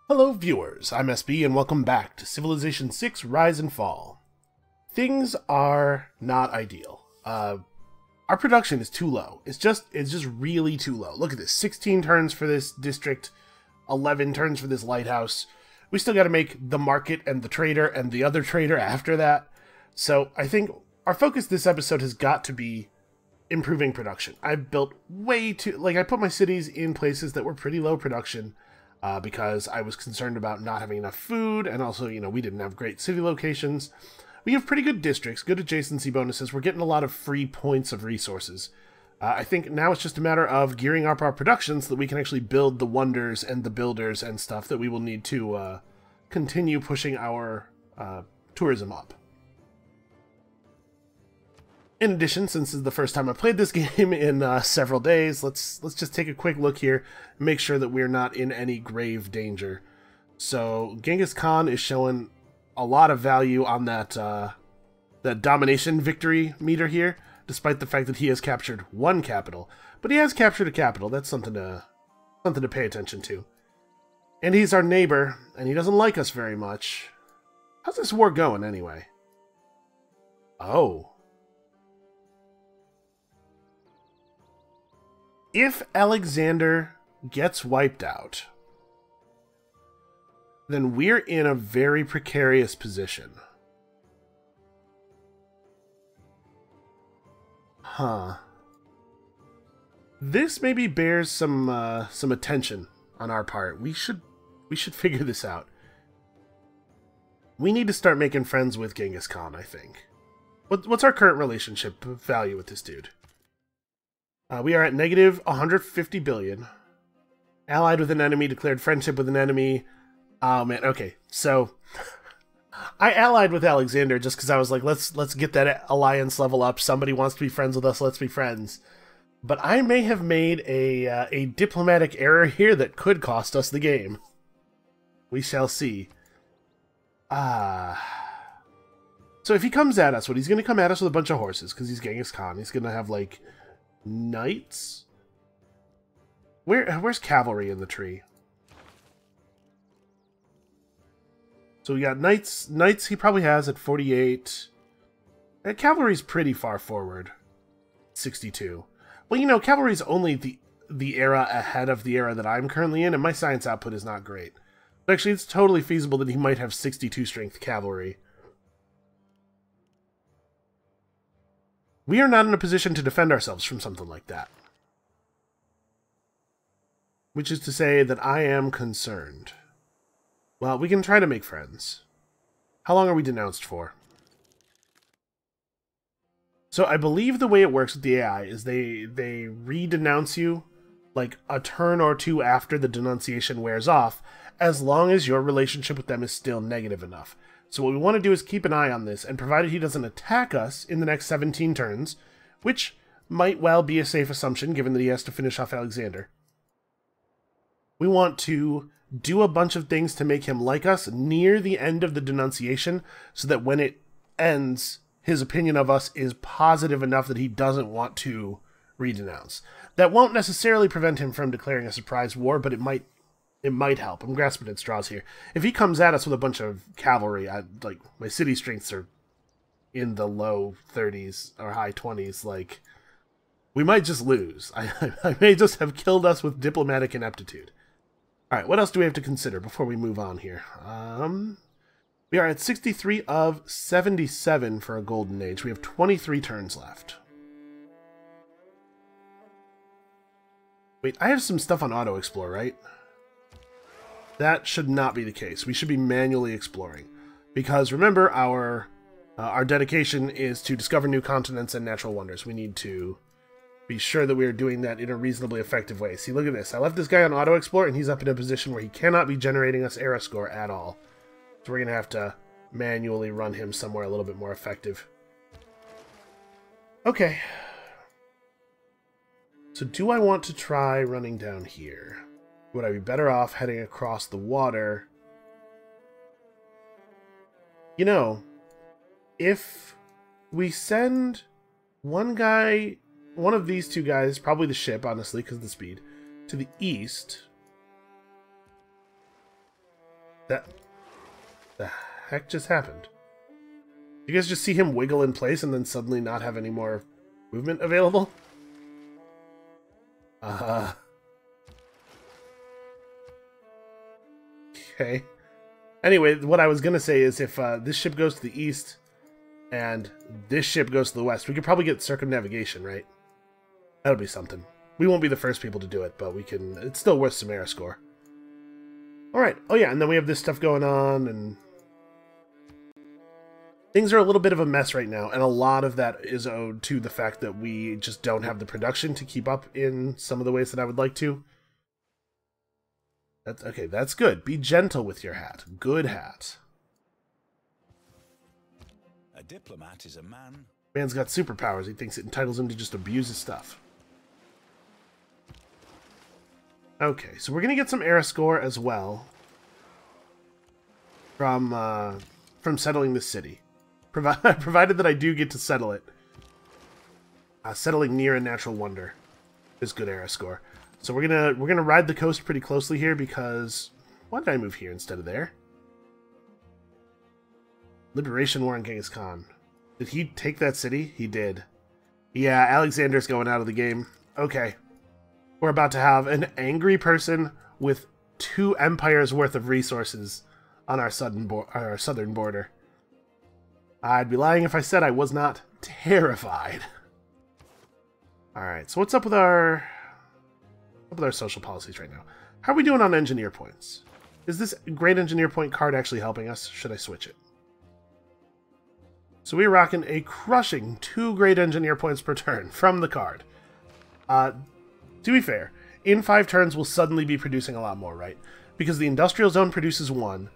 Hello viewers, I'm SB and welcome back to Civilization 6 Rise and Fall. Things are not ideal. Our production is too low. It's just really too low. Look at this, 16 turns for this district, 11 turns for this lighthouse. We still got to make the market and the trader and the other trader after that. So I think our focus this episode has got to be improving production. I built way too, I put my cities in places that were pretty low production. Because I was concerned about not having enough food, and also, we didn't have great city locations. We have pretty good districts, good adjacency bonuses. We're getting a lot of free points of resources. I think now it's just a matter of gearing up our production so that we can actually build the wonders and the builders and stuff that we will need to continue pushing our tourism up. In addition, since this is the first time I played this game in several days, let's just take a quick look here and make sure that we're not in any grave danger. So Genghis Khan is showing a lot of value on that that domination victory meter here, despite the fact that he has captured one capital. But he has captured a capital. That's something to pay attention to. And he's our neighbor, and he doesn't like us very much. How's this war going anyway? Oh. If Alexander gets wiped out, then we're in a very precarious position. Huh. This maybe bears some attention on our part. We should figure this out. We need to start making friends with Genghis Khan, I think. What's our current relationship value with this dude? We are at negative 150 billion. Allied with an enemy, declared friendship with an enemy. Oh man, okay. So, I allied with Alexander just because I was like, let's get that alliance level up. Somebody wants to be friends with us, let's be friends. But I may have made a diplomatic error here that could cost us the game. We shall see. So if he comes at us, he's going to come at us with a bunch of horses, because he's Genghis Khan. He's going to have, like, knights? Where's cavalry in the tree? So we got knights. Knights he probably has at 48. And cavalry's pretty far forward. 62. Well, cavalry's only the era ahead of the era that I'm currently in, and my science output is not great. But actually, it's totally feasible that he might have 62 strength cavalry. We are not in a position to defend ourselves from something like that. Which is to say that I am concerned. Well, we can try to make friends. How long are we denounced for? So I believe the way it works with the AI is they re-denounce you like a turn or two after the denunciation wears off, as long as your relationship with them is still negative enough. So what we want to do is keep an eye on this, and provided he doesn't attack us in the next 17 turns, which might well be a safe assumption given that he has to finish off Alexander, we want to do a bunch of things to make him like us near the end of the denunciation, so that when it ends, his opinion of us is positive enough that he doesn't want to re-denounce. That won't necessarily prevent him from declaring a surprise war, but it might help. I'm grasping at straws here. If he comes at us with a bunch of cavalry, my city strengths are in the low 30s or high 20s, we might just lose. I may just have killed us with diplomatic ineptitude. Alright, what else do we have to consider before we move on here? We are at 63 of 77 for a golden age. We have 23 turns left. Wait, I have some stuff on auto-explore, right? That should not be the case. We should be manually exploring. Because remember, our dedication is to discover new continents and natural wonders. We need to be sure that we are doing that in a reasonably effective way. See, look at this. I left this guy on auto-explore, and he's up in a position where he cannot be generating us era score at all. So we're going to have to manually run him somewhere a little bit more effective. Okay. So do I want to try running down here? Would I be better off heading across the water? If we send one of these two guys, probably the ship, honestly, because of the speed, to the east, That... the heck just happened? You guys just see him wiggle in place and then suddenly not have any more movement available? Okay. Anyway, what I was going to say is if this ship goes to the east and this ship goes to the west, we could probably get circumnavigation, right? That'll be something. We won't be the first people to do it, but we can... it's still worth some era score. Alright. Oh yeah, and then we have this stuff going on, and... things are a little bit of a mess right now, and a lot of that is owed to the fact that we just don't have the production to keep up in some of the ways that I would like to. That's, okay, that's good. Be gentle with your hat. Good hat. A diplomat is a man. Man's got superpowers. He thinks it entitles him to just abuse his stuff. Okay, so we're going to get some era score as well from settling this city. Provided that I do get to settle it. Settling near a natural wonder is good era score. So we're gonna ride the coast pretty closely here because why did I move here instead of there? Liberation War on Genghis Khan. Did he take that city? He did. Yeah, Alexander's going out of the game. Okay. We're about to have an angry person with 2 empires worth of resources on our southern border. I'd be lying if I said I was not terrified. Alright, so what's up with our social policies right now? How are we doing on engineer points? Is this great engineer point card actually helping us? Should I switch it? So we're rocking a crushing 2 great engineer points per turn from the card. To be fair, in 5 turns we'll suddenly be producing a lot more, right? Because the industrial zone produces 1,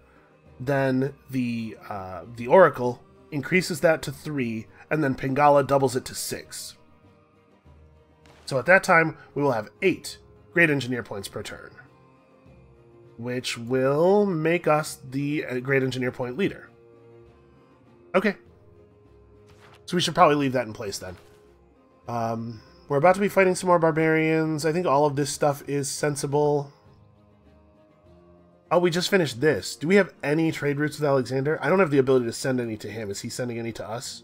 then the Oracle increases that to 3, and then Pingala doubles it to 6. So at that time, we will have 8 great engineer points per turn, which will make us the great engineer point leader. Okay. So we should probably leave that in place then. We're about to be fighting some more barbarians. I think all of this stuff is sensible. Oh, we just finished this. Do we have any trade routes with Alexander? I don't have the ability to send any to him. Is he sending any to us?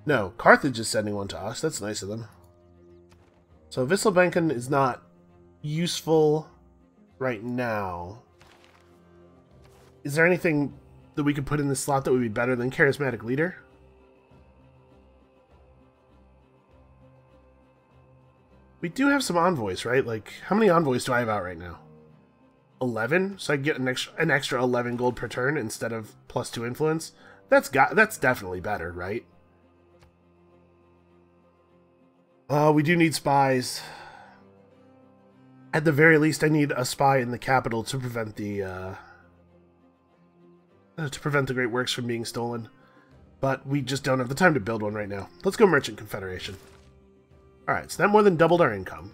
No, Carthage is sending one to us. That's nice of them. So Wisselbanken is not useful right now. Is there anything that we could put in this slot that would be better than Charismatic Leader? We do have some envoys, right? Like, how many envoys do I have out right now? 11? So I get an extra 11 gold per turn instead of +2 influence? That's definitely better, right? We do need spies. At the very least, I need a spy in the capital to prevent the Great Works from being stolen. But we just don't have the time to build one right now. Let's go Merchant Confederation. Alright, so that more than doubled our income.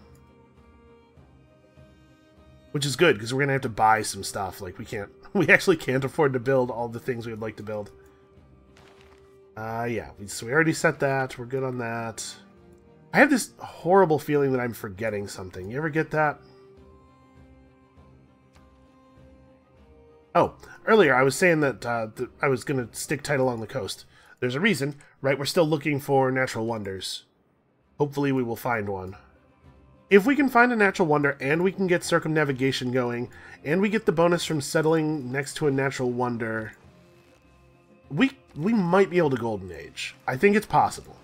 Which is good, because we're gonna have to buy some stuff. Like, we actually can't afford to build all the things we would like to build. Yeah, so we already set that. We're good on that. I have this horrible feeling that I'm forgetting something. You ever get that? Oh, earlier I was saying that, I was going to stick tight along the coast. There's a reason, right? We're still looking for natural wonders. Hopefully we will find one. If we can find a natural wonder, and we can get circumnavigation going, and we get the bonus from settling next to a natural wonder, we might be able to Golden Age. I think it's possible.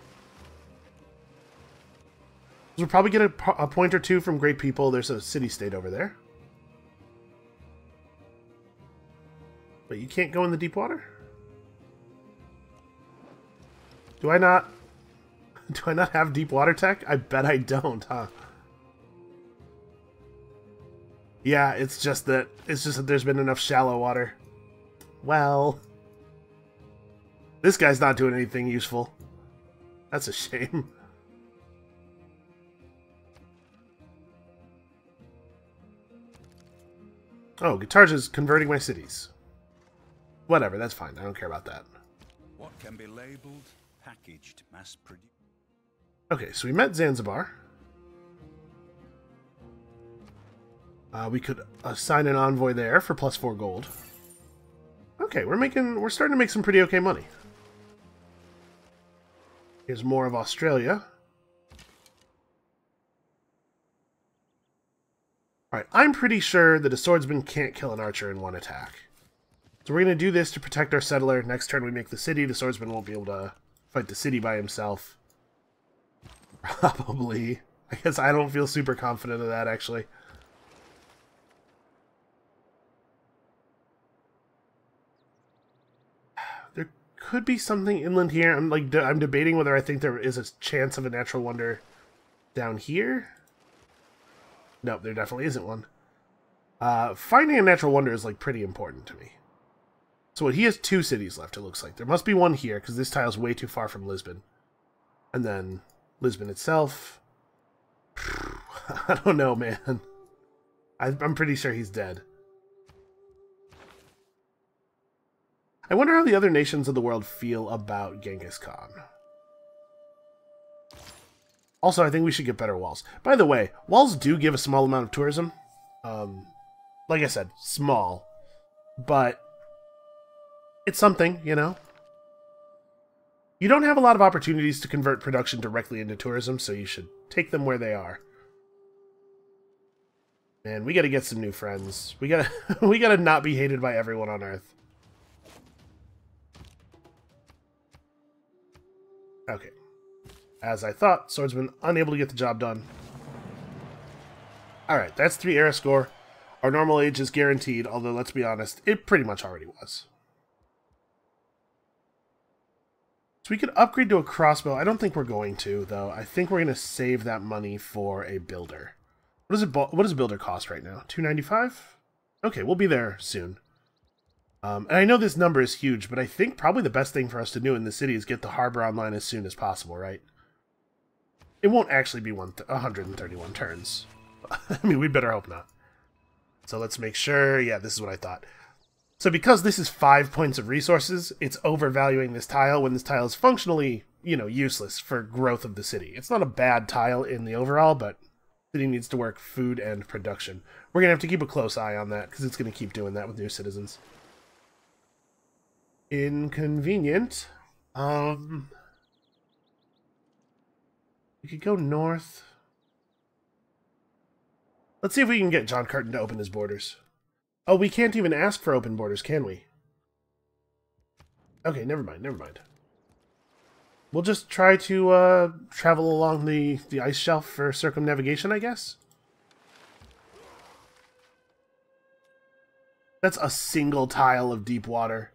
We'll probably get a point or 2 from great people. There's a city-state over there. But you can't go in the deep water? Do I not have deep water tech? I bet I don't, huh? Yeah, it's just that there's been enough shallow water. Well, this guy's not doing anything useful. That's a shame. Oh, Guitarge is converting my cities. Whatever, that's fine. I don't care about that. What can be labeled, packaged, mass-produced? Okay, so we met Zanzibar. We could assign an envoy there for +4 gold. Okay, we're starting to make some pretty okay money. Here's more of Australia. Alright, I'm pretty sure that a swordsman can't kill an archer in one attack. So we're going to do this to protect our settler. Next turn we make the city. The swordsman won't be able to fight the city by himself. Probably. I guess I don't feel super confident of that, actually. There could be something inland here. I'm debating whether I think there is a chance of a natural wonder down here. Nope, there definitely isn't one. Finding a natural wonder is, like, pretty important to me. So he has 2 cities left, it looks like. There must be one here, because this tile's way too far from Lisbon. And then Lisbon itself. I don't know, man. I'm pretty sure he's dead. I wonder how the other nations of the world feel about Genghis Khan. Also, I think we should get better walls. By the way, walls do give a small amount of tourism. Like I said, small. But it's something, you know? You don't have a lot of opportunities to convert production directly into tourism, so you should take them where they are. Man, we gotta get some new friends. We gotta we gotta not be hated by everyone on Earth. Okay. As I thought, swordsman unable to get the job done. Alright, that's 3 era score. Our normal age is guaranteed, although let's be honest, it pretty much already was. So we could upgrade to a crossbow. I don't think we're going to, though. I think we're going to save that money for a builder. What does a builder cost right now? $295? Okay, we'll be there soon. And I know this number is huge, but I think probably the best thing for us to do in the city is get the harbor online as soon as possible, right? It won't actually be 131 turns. I mean, we better hope not. So let's make sure. Yeah, this is what I thought. So because this is 5 points of resources, it's overvaluing this tile when this tile is functionally, you know, useless for growth of the city. It's not a bad tile in the overall, but the city needs to work food and production. We're going to have to keep a close eye on that because it's going to keep doing that with new citizens. Inconvenient. We could go north. Let's see if we can get John Curtin to open his borders. Oh, we can't even ask for open borders, can we? Okay, never mind, never mind. We'll just try to travel along the ice shelf for circumnavigation, I guess? That's a single tile of deep water.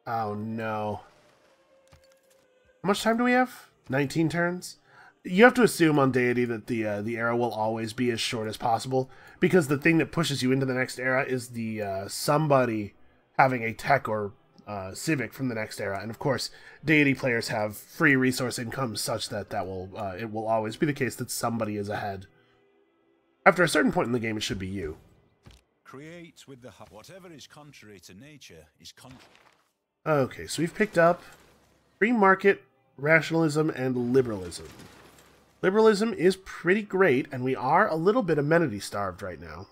Oh, no. How much time do we have? 19 turns? You have to assume on Deity that the era will always be as short as possible, because the thing that pushes you into the next era is the somebody having a tech or civic from the next era. And of course, Deity players have free resource income such that it will always be the case that somebody is ahead. After a certain point in the game, it should be you. Create with the whatever is contrary to nature is Okay, so we've picked up free market, rationalism, and liberalism. Liberalism is pretty great, and we are a little bit amenity starved right now.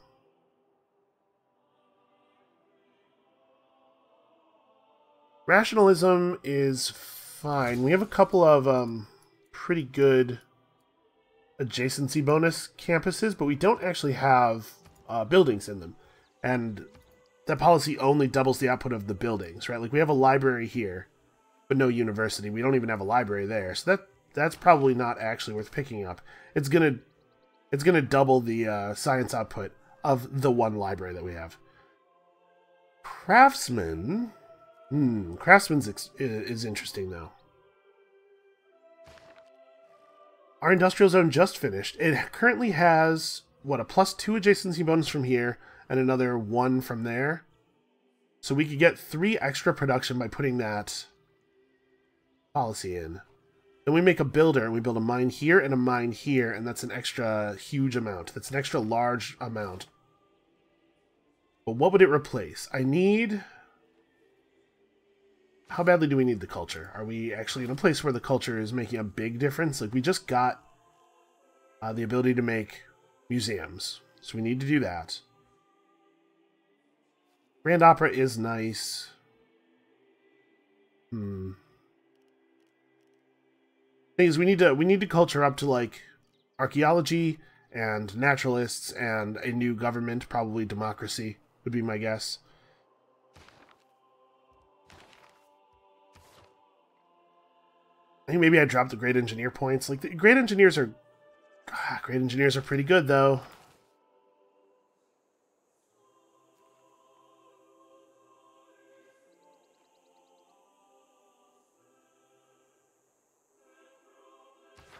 Rationalism is fine. We have a couple of pretty good adjacency bonus campuses, but we don't actually have buildings in them. And that policy only doubles the output of the buildings, right? Like, we have a library here, but no university. We don't even have a library there. So that's probably not actually worth picking up. It's gonna double the science output of the one library that we have. Craftsman. Craftsman's is interesting, though. Our industrial zone just finished. It currently has, what, a +2 adjacency bonus from here, and another 1 from there. So we could get 3 extra production by putting that policy in. Then we make a builder, and we build a mine here and a mine here, and that's an extra huge amount. That's an extra large amount. But what would it replace? I need... How badly do we need the culture? Are we actually in a place where the culture is making a big difference? Like, we just got the ability to make museums. So we need to do that. Grand Opera is nice. Thing is, we need to culture up to like archaeology and naturalists and a new government, probably democracy would be my guess. I think maybe I dropped the great engineer points. Like the great engineers are pretty good though.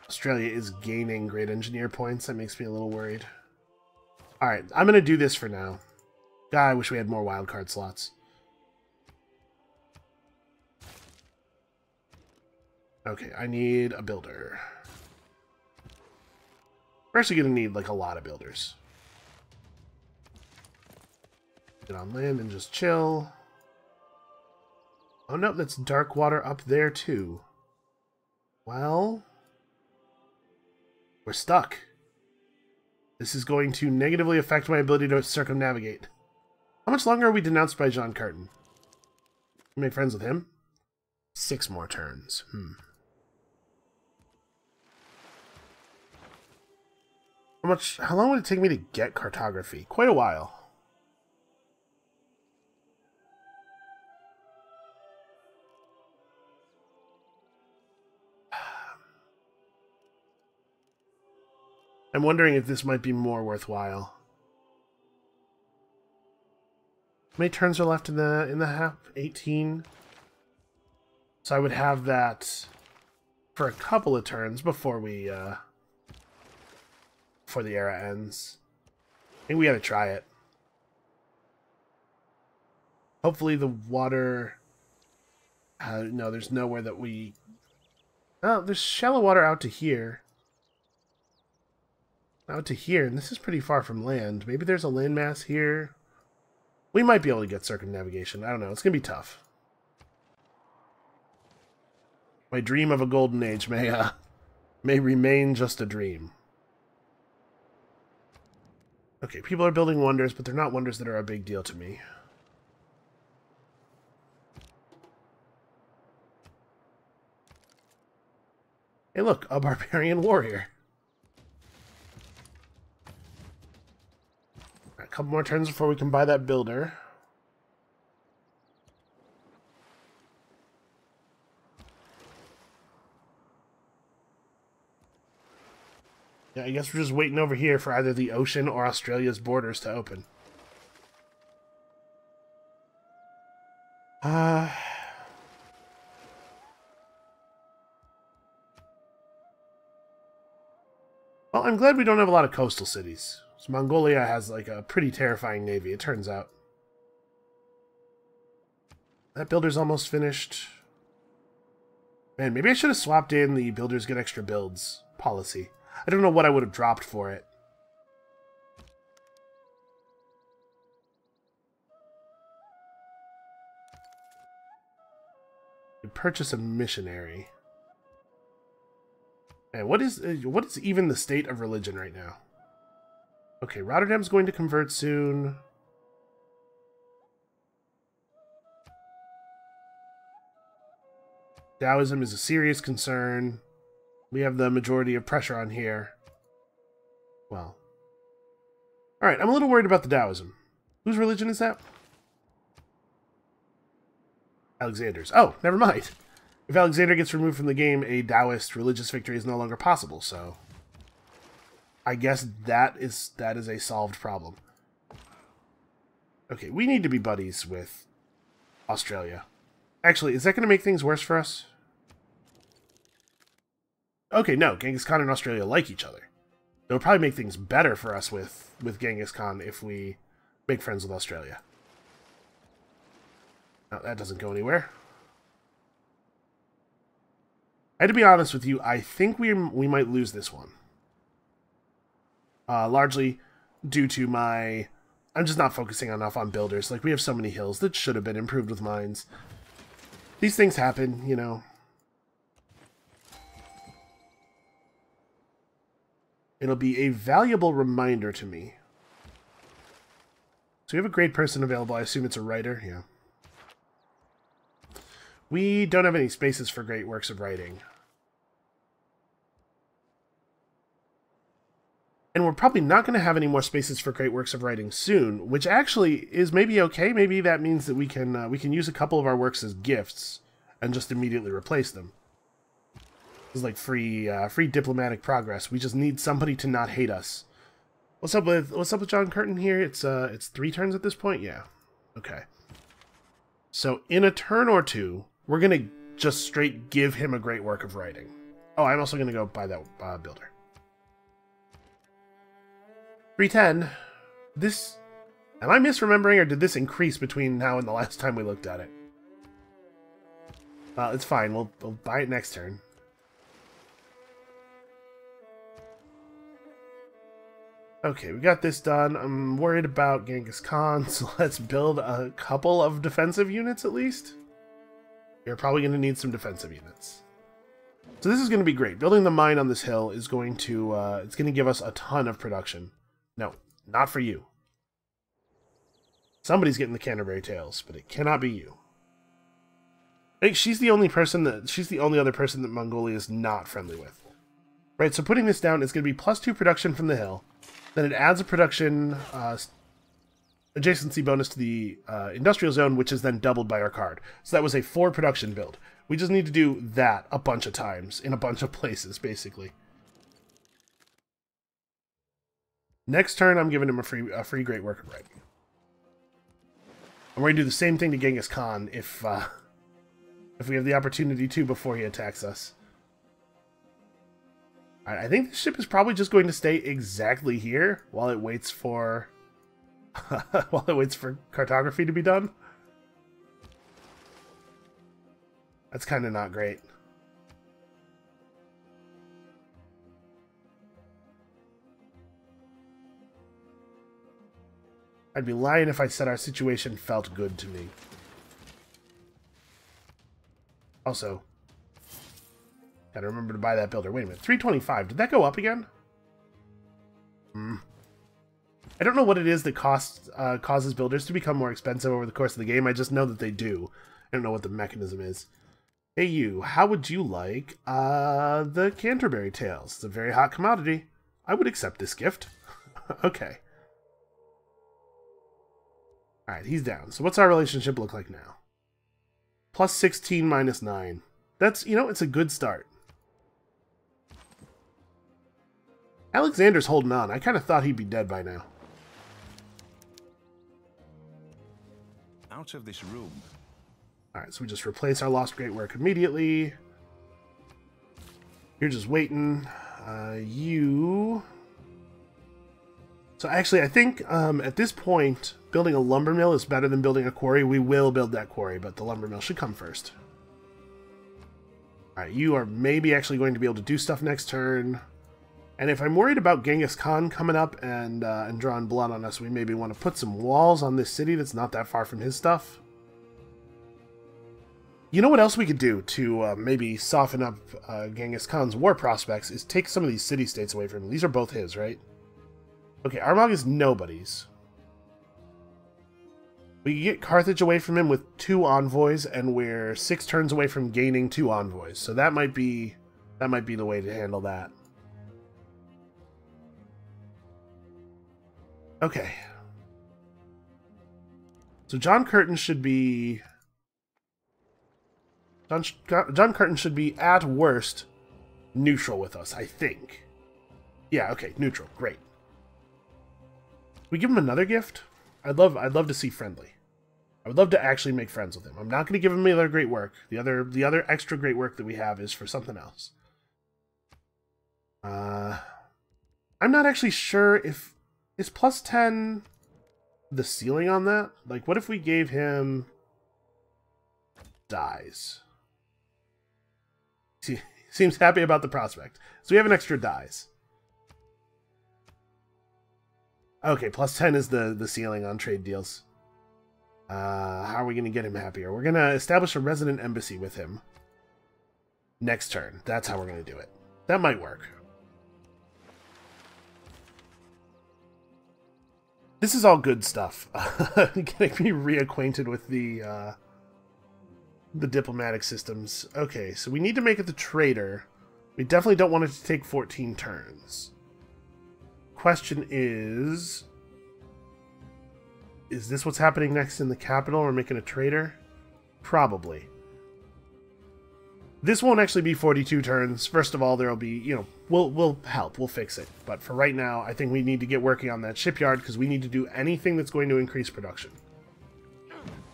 Australia is gaining great engineer points. That makes me a little worried. Alright, I'm going to do this for now. God, I wish we had more wildcard slots. Okay, I need a builder. We're actually going to need, like, a lot of builders. Get on land and just chill. Oh, no, that's dark water up there, too. Well... we're stuck. This is going to negatively affect my ability to circumnavigate. How much longer are we denounced by John Carton? You make friends with him? 6 more turns. How long would it take me to get cartography? Quite a while. I'm wondering if this might be more worthwhile. How many turns are left in the half? 18. So I would have that for a couple of turns before we before the era ends. I think we gotta try it. Hopefully the water... no, there's nowhere that we... Oh, there's shallow water out to here. Out to here, and this is pretty far from land. Maybe there's a landmass here. We might be able to get circumnavigation. I don't know. It's going to be tough. My dream of a golden age may remain just a dream. Okay, people are building wonders, but they're not wonders that are a big deal to me. Hey, look, a barbarian warrior. A couple more turns before we can buy that builder. Yeah, I guess we're just waiting over here for either the ocean or Australia's borders to open. Well, I'm glad we don't have a lot of coastal cities. So Mongolia has like a pretty terrifying navy, it turns out. That builder's almost finished. Man, maybe I should have swapped in the builders get extra builds policy. I don't know what I would have dropped for it. You purchase a missionary. Man, what is even the state of religion right now? Okay, Rotterdam's going to convert soon. Taoism is a serious concern. We have the majority of pressure on here. Well. Alright, I'm a little worried about the Taoism. Whose religion is that? Alexander's. Oh, never mind. If Alexander gets removed from the game, a Taoist religious victory is no longer possible, so... I guess that is a solved problem. Okay, we need to be buddies with Australia. Actually, is that going to make things worse for us? Okay, no, Genghis Khan and Australia like each other. It'll probably make things better for us with Genghis Khan if we make friends with Australia. No, that doesn't go anywhere. I had to be honest with you, I think we might lose this one. Largely due to my... I'm just not focusing enough on builders. Like, we have so many hills that should have been improved with mines. These things happen, you know. It'll be a valuable reminder to me So we have a great person available. I assume it's a writer. Yeah. We don't have any spaces for great works of writing. And we're probably not going to have any more spaces for great works of writing soon, which actually is maybe okay. Maybe that means that we can use a couple of our works as gifts and just immediately replace them. This is like free diplomatic progress. We just need somebody to not hate us. What's up with John Curtin here? It's 3 turns at this point. Yeah. Okay. So in a turn or two, we're gonna just straight give him a great work of writing. Oh, I'm also gonna go buy that builder. 310. This... Am I misremembering, or did this increase between now and the last time we looked at it? Well, it's fine. We'll buy it next turn. Okay, we got this done. I'm worried about Genghis Khan, so let's build a couple of defensive units at least. You're probably going to need some defensive units. So this is going to be great. Building the mine on this hill is going to it's going to give us a ton of production. No, not for you. Somebody's getting the Canterbury Tales, but it cannot be you. I think she's the only other person that Mongolia is not friendly with. Right, so putting this down is going to be +2 production from the hill. Then it adds a production adjacency bonus to the industrial zone, which is then doubled by our card. So that was a 4 production build. We just need to do that a bunch of times in a bunch of places, basically. Next turn, I'm giving him a free great work of writing. I'm going to do the same thing to Genghis Khan if we have the opportunity to before he attacks us. Alright, I think the ship is probably just going to stay exactly here while it waits for cartography to be done. That's kind of not great. I'd be lying if I said our situation felt good to me. Also, gotta remember to buy that builder. Wait a minute, 325. Did that go up again? I don't know what it is that causes builders to become more expensive over the course of the game. I just know that they do. I don't know what the mechanism is. Hey you, how would you like the Canterbury Tales? It's a very hot commodity. I would accept this gift. Okay. Alright, he's down. So what's our relationship look like now? +16, -9. That's, you know, it's a good start. Alexander's holding on. I kind of thought he'd be dead by now. Out of this room. Alright, so we just replace our lost great work immediately. You're just waiting. You... So actually, I think at this point, building a lumber mill is better than building a quarry. We will build that quarry, but the lumber mill should come first. Alright, you are maybe actually going to be able to do stuff next turn. And if I'm worried about Genghis Khan coming up and drawing blood on us, we maybe want to put some walls on this city that's not that far from his stuff. You know what else we could do to maybe soften up Genghis Khan's war prospects is take some of these city-states away from him. These are both his, right? Okay, Armagh is nobody's. We can get Carthage away from him with 2 envoys, and we're 6 turns away from gaining 2 envoys. So that might be the way to handle that. Okay. So John Curtin should be... John Curtin should be, at worst, neutral with us, I think. Yeah, okay, neutral. Great. We give him another gift? I'd love to see friendly. I would love to actually make friends with him. I'm not going to give him any other great work. The other extra great work that we have is for something else. I'm not actually sure if... Is +10 the ceiling on that? Like, what if we gave him dies? He seems happy about the prospect. So we have an extra dies. Okay, +10 is the ceiling on trade deals. How are we going to get him happier? We're going to establish a resident embassy with him. Next turn. That's how we're going to do it. That might work. This is all good stuff. Getting me reacquainted with the diplomatic systems. Okay, so we need to make it the trader. We definitely don't want it to take 14 turns. Question is this what's happening next in the capital? We're making a trader? Probably. This won't actually be 42 turns. First of all, there'll be, you know, we'll help. We'll fix it. But for right now, I think we need to get working on that shipyard because we need to do anything that's going to increase production.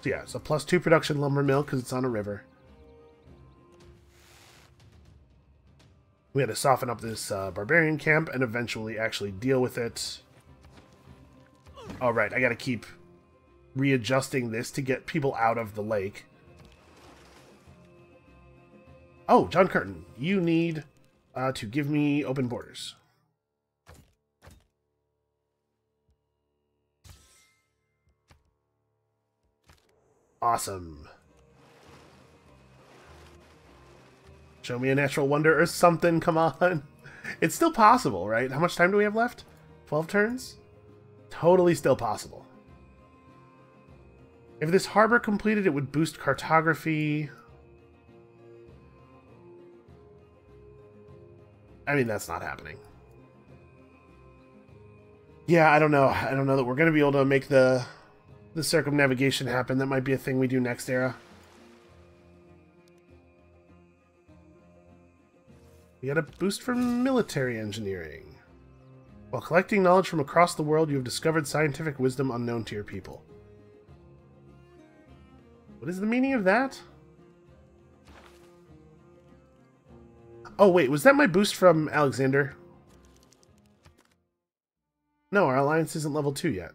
So yeah, it's a +2 production lumber mill because it's on a river. We had to soften up this barbarian camp and eventually actually deal with it. Alright, I gotta keep readjusting this to get people out of the lake. Oh, John Curtin, you need to give me open borders. Awesome. Show me a natural wonder or something, come on. It's still possible, right? How much time do we have left? 12 turns? Totally still possible. If this harbor completed, it would boost cartography. I mean, that's not happening. Yeah, I don't know. I don't know that we're going to be able to make the circumnavigation happen. That might be a thing we do next era. We got a boost from military engineering. While collecting knowledge from across the world, you have discovered scientific wisdom unknown to your people. What is the meaning of that? Oh, wait, was that my boost from Alexander? No, our alliance isn't level 2 yet.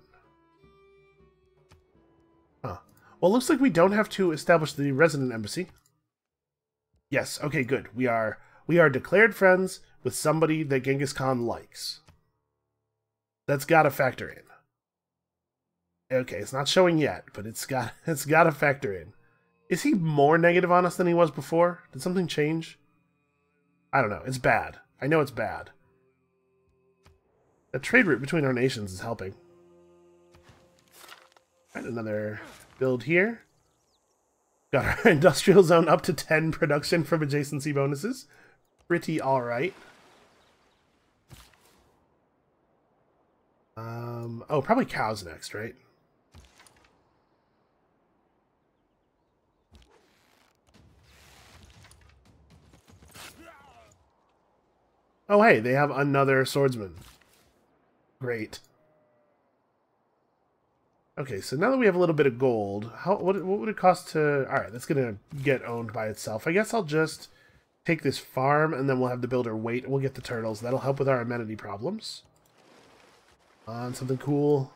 Huh. Well, it looks like we don't have to establish the resident embassy. Yes, okay, good. We are declared friends with somebody that Genghis Khan likes. That's gotta factor in. Okay, it's not showing yet, but it's gotta factor in. Is he more negative on us than he was before? Did something change? I don't know. It's bad. I know it's bad. The trade route between our nations is helping. Right, another build here. Got our industrial zone up to 10 production from adjacency bonuses. Pretty alright. Oh, probably cows next, right? Oh, hey, they have another swordsman. Great. Okay, so now that we have a little bit of gold, what would it cost to... Alright, that's going to get owned by itself. I guess I'll just take this farm, and then we'll have the builder wait, and we'll get the turtles. That'll help with our amenity problems. On something cool.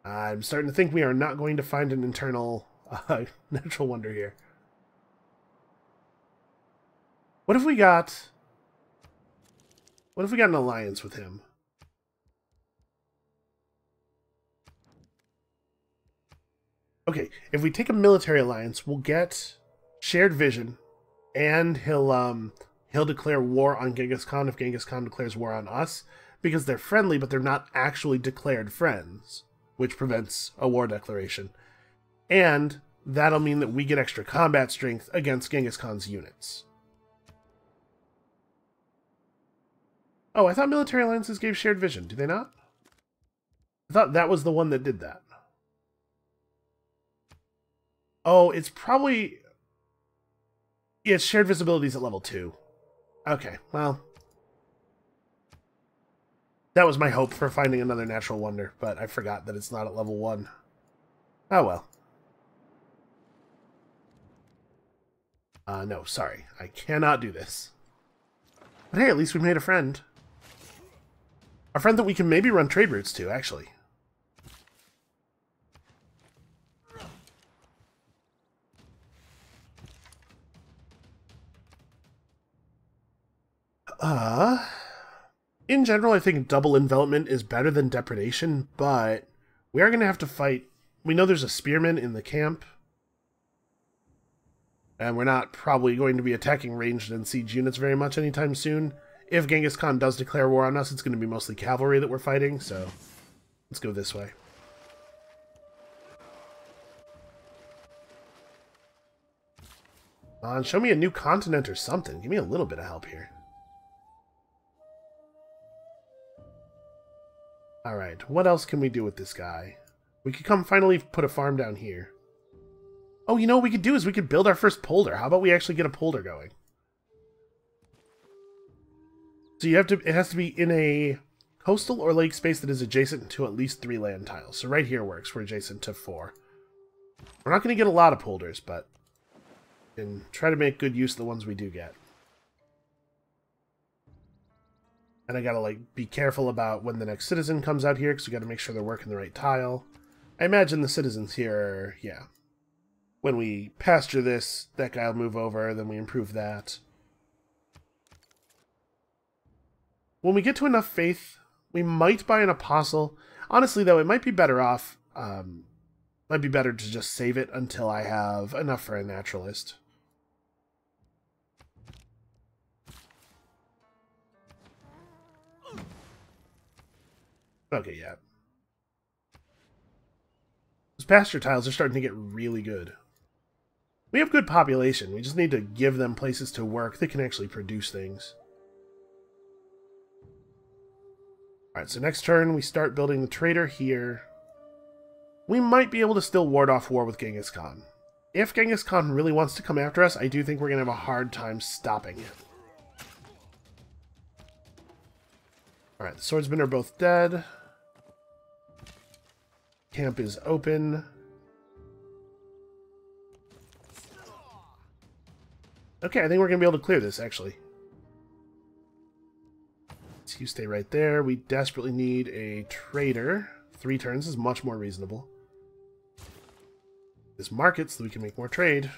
I'm starting to think we are not going to find an internal natural wonder here. What if we got an alliance with him? Okay, if we take a military alliance, we'll get shared vision, and he'll declare war on Genghis Khan if Genghis Khan declares war on us, because they're friendly, but they're not actually declared friends, which prevents a war declaration. And that'll mean that we get extra combat strength against Genghis Khan's units. Oh, I thought military alliances gave shared vision. Do they not? I thought that was the one that did that. Oh, it's probably... Yeah, it's shared visibilities at level 2. Okay, well... That was my hope for finding another natural wonder, but I forgot that it's not at level 1. Oh well. No, sorry. I cannot do this. But hey, at least we made a friend. A friend that we can maybe run trade routes to, actually. In general, I think double envelopment is better than depredation, but we are going to have to fight. We know there's a spearman in the camp, and we're not probably going to be attacking ranged and siege units very much anytime soon. if Genghis Khan does declare war on us, it's going to be mostly cavalry that we're fighting, so let's go this way. Show me a new continent or something. Give me a little bit of help here. Alright, what else can we do with this guy? We could come finally put a farm down here. Oh, you know what we could do is we could build our first polder. How about we actually get a polder going? So you have to, it has to be in a coastal or lake space that is adjacent to at least 3 land tiles. So right here works. We're adjacent to 4. We're not going to get a lot of polders, but we can try to make good use of the ones we do get. And I gotta, like, be careful about when the next citizen comes out here, because we gotta make sure they're working the right tile. I imagine the citizens here are, yeah. When we pasture this, that guy will move over, then we improve that. When we get to enough faith, we might buy an apostle. Honestly, though, it might be better off, might be better to just save it until I have enough for a naturalist. Okay, yeah. Those pasture tiles are starting to get really good. We have good population. We just need to give them places to work that can actually produce things. Alright, so next turn we start building the trader here. We might be able to still ward off war with Genghis Khan. If Genghis Khan really wants to come after us, I do think we're going to have a hard time stopping him. Alright, the swordsmen are both dead. Camp is open. Okay, I think we're going to be able to clear this, actually. So you stay right there. We desperately need a trader. 3 turns is much more reasonable. This market so that we can make more trade.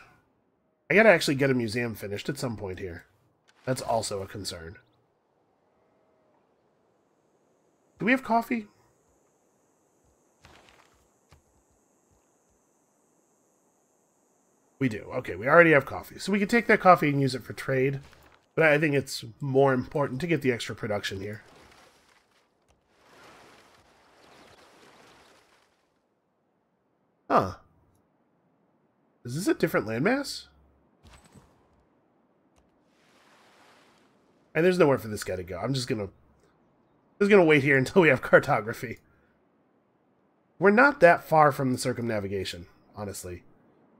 I gotta actually get a museum finished at some point here. That's also a concern. Do we have coffee? We do. Okay, we already have coffee. So we can take that coffee and use it for trade. But I think it's more important to get the extra production here. Huh. Is this a different landmass? And there's nowhere for this guy to go. I'm just gonna wait here until we have cartography. We're not that far from the circumnavigation, honestly.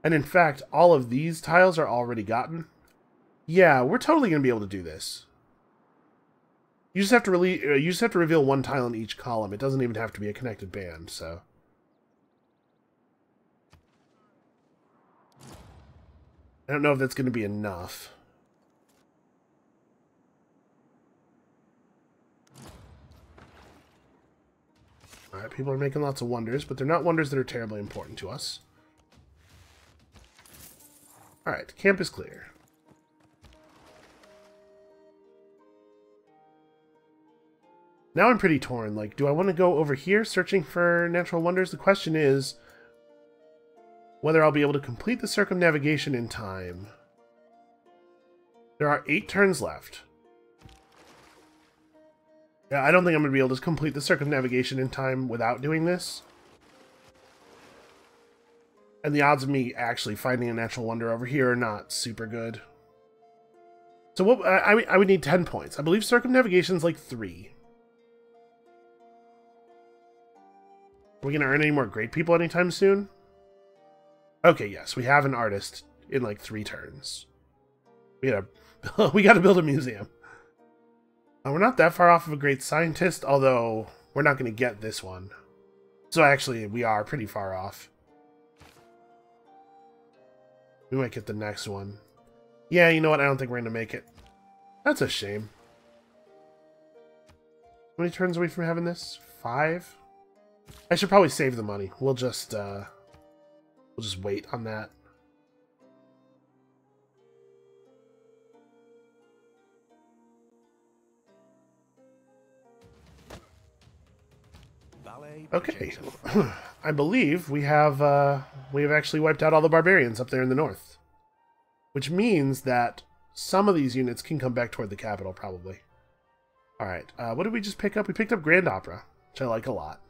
And in fact, all of these tiles are already gotten. Yeah, we're totally going to be able to do this. You just have to reveal 1 tile in each column. It doesn't even have to be a connected band, so. I don't know if that's going to be enough. Alright, people are making lots of wonders, but they're not wonders that are terribly important to us. Alright, camp is clear. Now I'm pretty torn. Like, do I want to go over here searching for natural wonders? The question is whether I'll be able to complete the circumnavigation in time. There are 8 turns left. Yeah, I don't think I'm going to be able to complete the circumnavigation in time without doing this. And the odds of me actually finding a natural wonder over here are not super good. So what I would need 10 points. I believe circumnavigation's like 3. Are we going to earn any more great people anytime soon? Okay, yes, we have an artist in like 3 turns. We gotta build a museum. We're not that far off of a great scientist, although we're not going to get this one. So actually, we are pretty far off. We might get the next one. Yeah, you know what? I don't think we're going to make it. That's a shame. How many turns are we from having this? 5? I should probably save the money. We'll just wait on that. Okay, I believe we have actually wiped out all the barbarians up there in the north, which means that some of these units can come back toward the capital, probably. Alright, what did we just pick up? We picked up Grand Opera, which I like a lot.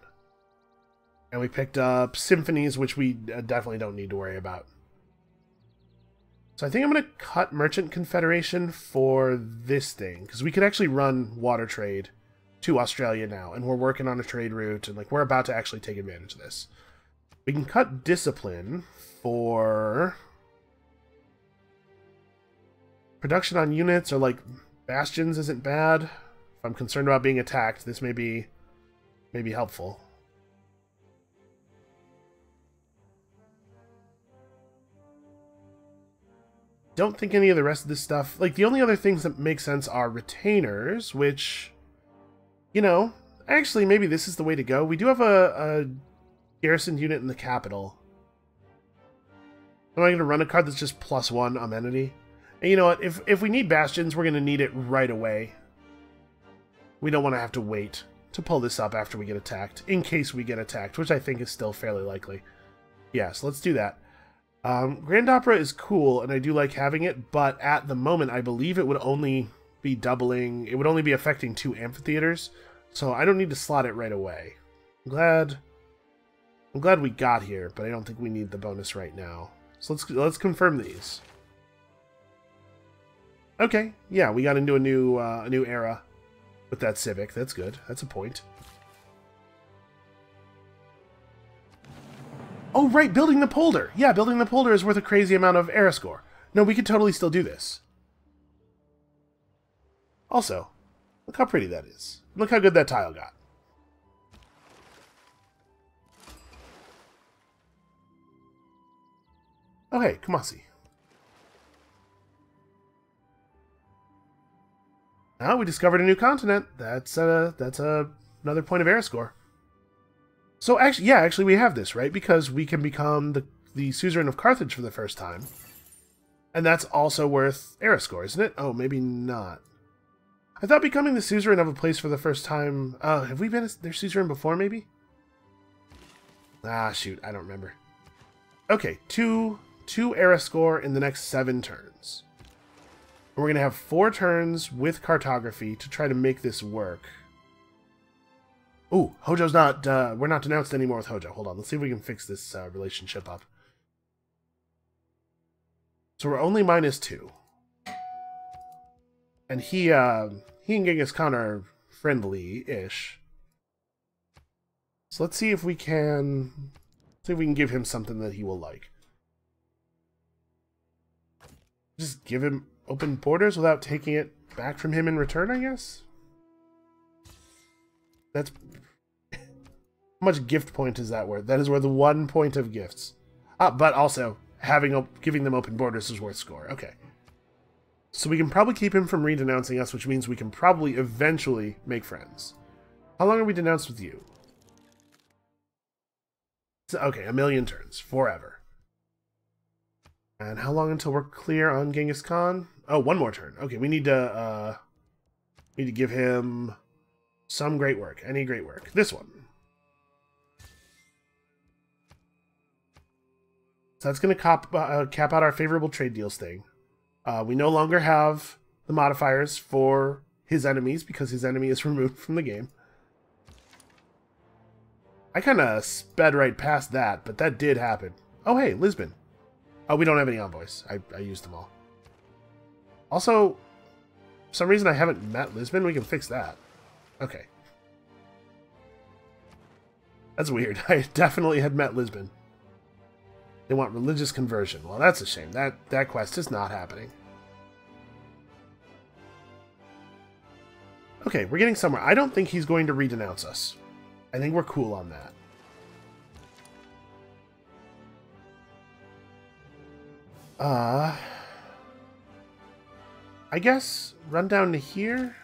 And we picked up Symphonies, which we definitely don't need to worry about. So I think I'm going to cut Merchant Confederation for this thing, because we could actually run water trade to Australia now, and we're working on a trade route, and like we're about to actually take advantage of this. We can cut Discipline for production on units, or like bastions isn't bad. If I'm concerned about being attacked, this may be helpful. Don't think any of the rest of this stuff... Like, the only other things that make sense are retainers, which, you know, actually, maybe this is the way to go. We do have a garrison unit in the capital. Am I going to run a card that's just +1 amenity? And you know what? If we need bastions, we're going to need it right away. We don't want to have to wait to pull this up after we get attacked, in case we get attacked, which I think is still fairly likely. Yeah, so let's do that. Grand Opera is cool, and I do like having it, but at the moment, I believe it would only be doubling... It would only be affecting 2 amphitheaters, so I don't need to slot it right away. I'm glad we got here, but I don't think we need the bonus right now. So let's confirm these. Okay, yeah, we got into a new era with that civic. That's good. That's a point. Oh, right, building the polder. Yeah, building the polder is worth a crazy amount of era score. No, we could totally still do this. Also, look how pretty that is. Look how good that tile got. Oh, hey, Kumasi. Now we discovered a new continent. That's another point of era score. So actually, yeah, actually we have this, right? Because we can become the suzerain of Carthage for the first time. And that's also worth era score, isn't it? Oh, maybe not. I thought becoming the suzerain of a place for the first time... have we been their suzerain before, maybe? Ah, shoot, I don't remember. Okay, two era score in the next 7 turns. And we're going to have 4 turns with cartography to try to make this work. Ooh, Hojo's not, we're not denounced anymore with Hojo. Hold on, let's see if we can fix this relationship up. So we're only -2. And he and Genghis Khan are friendly-ish. So let's see if we can give him something that he will like. Just give him open borders without taking it back from him in return, I guess? That's... How much gift point is that worth? That is worth 1 point of gifts. But also, giving them open borders is worth score. Okay. So we can probably keep him from re-denouncing us, which means we can probably eventually make friends. How long are we denounced with you? Okay, 1,000,000 turns. Forever. And how long until we're clear on Genghis Khan? Oh, 1 more turn. Okay, we need to give him some great work. Any great work. This one. So that's going to cap out our favorable trade deals thing. We no longer have the modifiers for his enemies because his enemy is removed from the game. I kind of sped right past that, but that did happen. Oh, hey, Lisbon. Oh, we don't have any envoys. I used them all. Also, for some reason I haven't met Lisbon. We can fix that. Okay. That's weird. I definitely had met Lisbon. They want religious conversion. Well, that's a shame. That quest is not happening. Okay, we're getting somewhere. I don't think he's going to re-denounce us. I think we're cool on that. I guess run down to here.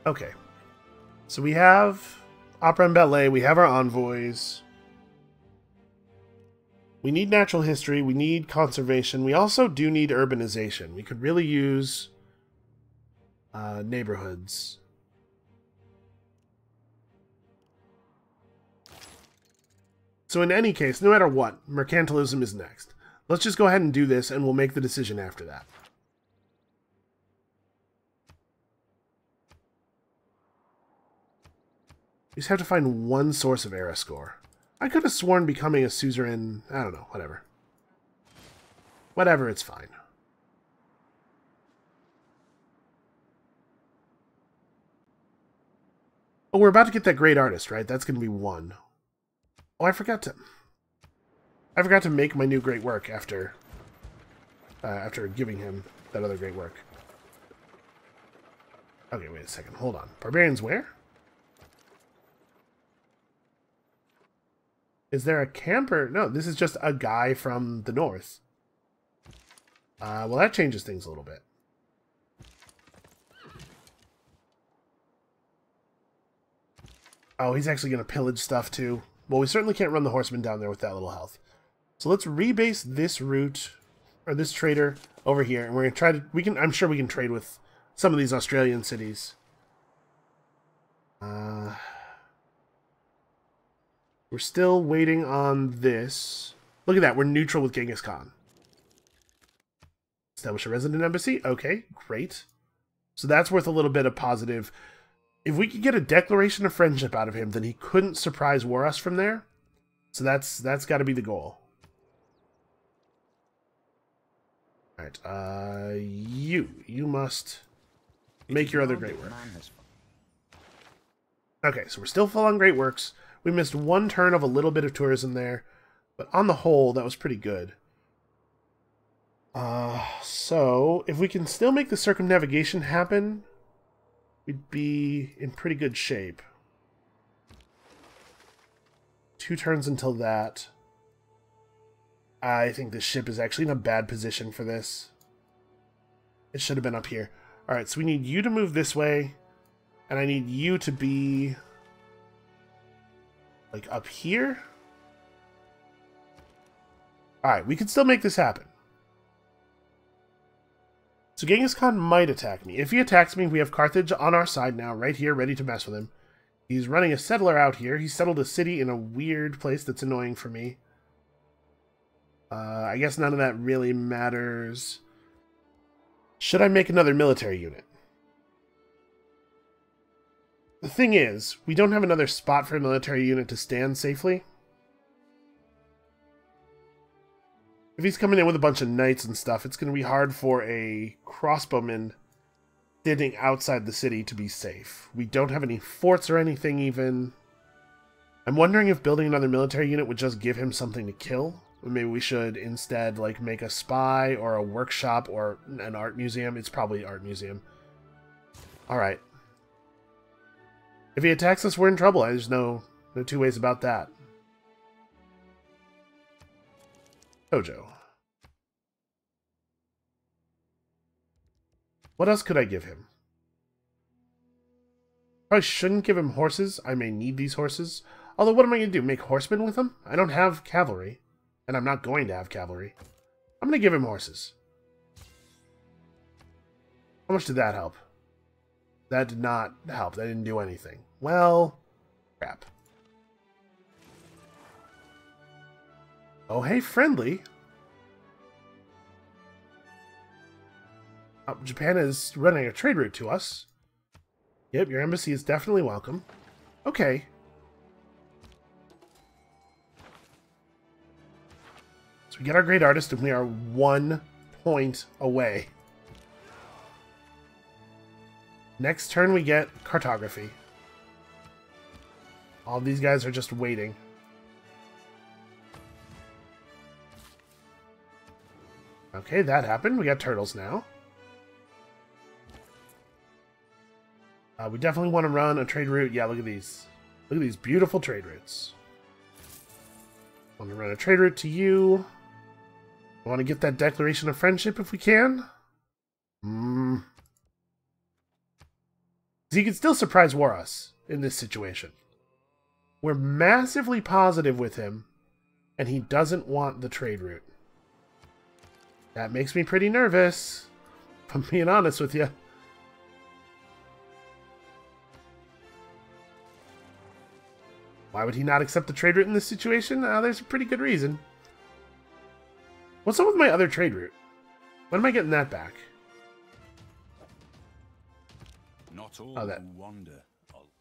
Okay. So we have opera and ballet. We have our envoys. We need natural history. We need conservation. We also do need urbanization. We could really use neighborhoods. So in any case, no matter what, mercantilism is next. Let's just go ahead and do this, and we'll make the decision after that. We just have to find one source of era score. I could have sworn becoming a suzerain... I don't know, whatever. Whatever, it's fine. Oh, we're about to get that great artist, right? That's going to be 1. Oh, I forgot to make my new great work after giving him that other great work. Okay, wait a second. Hold on. Barbarians where? Is there a camper? No, this is just a guy from the north. Well, that changes things a little bit. Oh, he's actually going to pillage stuff too. Well, we certainly can't run the horsemen down there with that little health. So let's rebase this route, or this trader over here, and we're going to try to... I'm sure we can trade with some of these Australian cities. We're still waiting on this. Look at that, we're neutral with Genghis Khan. Establish a resident embassy. Okay, great. So that's worth a little bit of positive. If we could get a declaration of friendship out of him, then he couldn't surprise war us from there. So that's got to be the goal. All right, you must make your other great work. Okay, so we're still full on great works. We missed one turn of a little bit of tourism there, but on the whole, that was pretty good. So if we can still make the circumnavigation happen, we'd be in pretty good shape. 2 turns until that. I think this ship is actually in a bad position for this. It should have been up here. Alright, so we need you to move this way, and I need you to be... like up here? Alright, we can still make this happen. So Genghis Khan might attack me. If he attacks me, we have Carthage on our side now, right here, ready to mess with him. He's running a settler out here. He settled a city in a weird place that's annoying for me. I guess none of that really matters. Should I make another military unit? The thing is, we don't have another spot for a military unit to stand safely. If he's coming in with a bunch of knights and stuff, it's going to be hard for a crossbowman standing outside the city to be safe. We don't have any forts or anything even. I'm wondering if building another military unit would just give him something to kill. Or maybe we should instead like make a spy or a workshop or an art museum. It's probably an art museum. Alright. If he attacks us, we're in trouble. There's no two ways about that. Tojo. What else could I give him? Probably shouldn't give him horses. I may need these horses. Although, what am I going to do? Make horsemen with them? I don't have cavalry. And I'm not going to have cavalry. I'm going to give him horses. How much did that help? That did not help. That didn't do anything. Well, crap. Oh, hey, friendly. Oh, Japan is running a trade route to us. Yep, your embassy is definitely welcome. Okay. So we get our great artist, and we are 1 point away. Next turn, we get cartography. All these guys are just waiting. Okay, that happened. We got turtles now. We definitely want to run a trade route. Yeah, look at these. Look at these beautiful trade routes. I want to run a trade route to you. I want to get that declaration of friendship if we can. He can still surprise war us in this situation. We're massively positive with him, and he doesn't want the trade route. That makes me pretty nervous, if I'm being honest with you. Why would he not accept the trade route in this situation? There's a pretty good reason. What's up with my other trade route? When am I getting that back? Not all Oh, that. who wander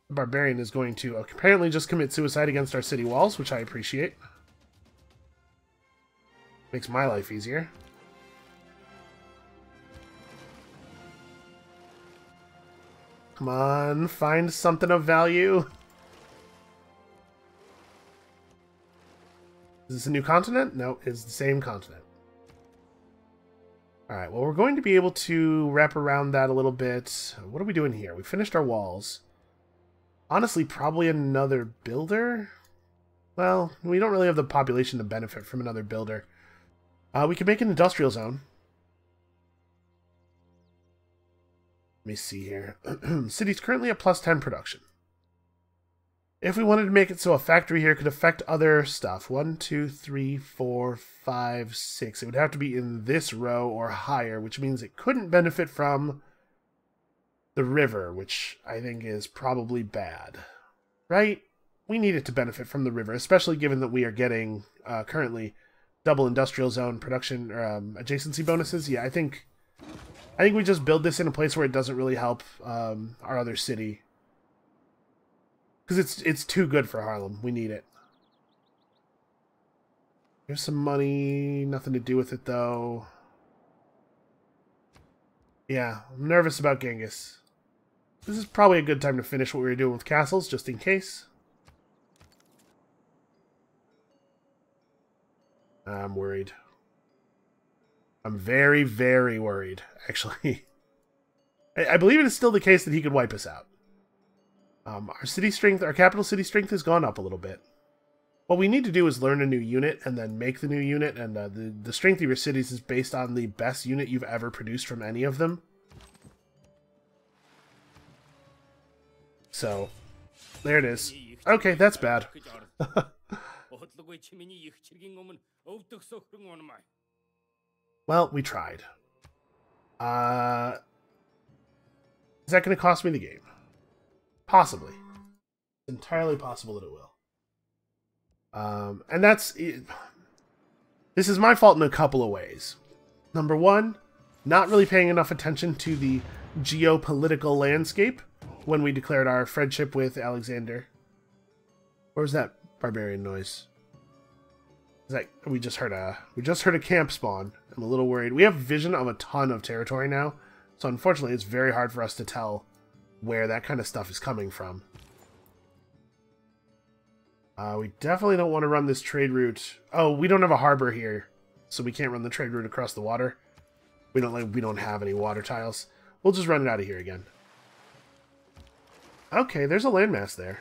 The barbarian is going to apparently just commit suicide against our city walls, which I appreciate. Makes my life easier. Come on, find something of value. Is this a new continent? No, it's the same continent. Alright, well, we're going to be able to wrap around that a little bit. What are we doing here? We finished our walls. Honestly, probably another builder? Well, we don't really have the population to benefit from another builder. We can make an industrial zone. Let me see here. City's currently at plus 10 production. If we wanted to make it so a factory here could affect other stuff. 1, 2, 3, 4, 5, 6. It would have to be in this row or higher, which means it couldn't benefit from the river, which I think is probably bad. Right? We need it to benefit from the river, especially given that we are getting currently double industrial zone production or adjacency bonuses. Yeah, I think we just build this in a place where it doesn't really help our other city. Because it's too good for Harlem. We need it. Here's some money. Nothing to do with it, though. Yeah, I'm nervous about Genghis. This is probably a good time to finish what we were doing with castles, just in case. I'm worried. I'm very, very worried, actually. I believe it is still the case that he could wipe us out. Our city strength, our capital city strength has gone up a little bit. What we need to do is learn a new unit and then make the new unit, and the strength of your cities is based on the best unit you've ever produced from any of them. So, there it is. Okay, that's bad. Well, we tried. Is that going to cost me the game? Possibly. It's entirely possible that it will. And that's... This is my fault in a couple of ways. Number one, not really paying enough attention to the geopolitical landscape when we declared our friendship with Alexander. Where was that barbarian noise? Is that we just heard a camp spawn. I'm a little worried. We have vision of a ton of territory now, so unfortunately it's very hard for us to tell where that kind of stuff is coming from. We definitely don't want to run this trade route. Oh, we don't have a harbor here, so we can't run the trade route across the water. We don't have any water tiles. We'll just run it out of here again. Okay, there's a landmass there.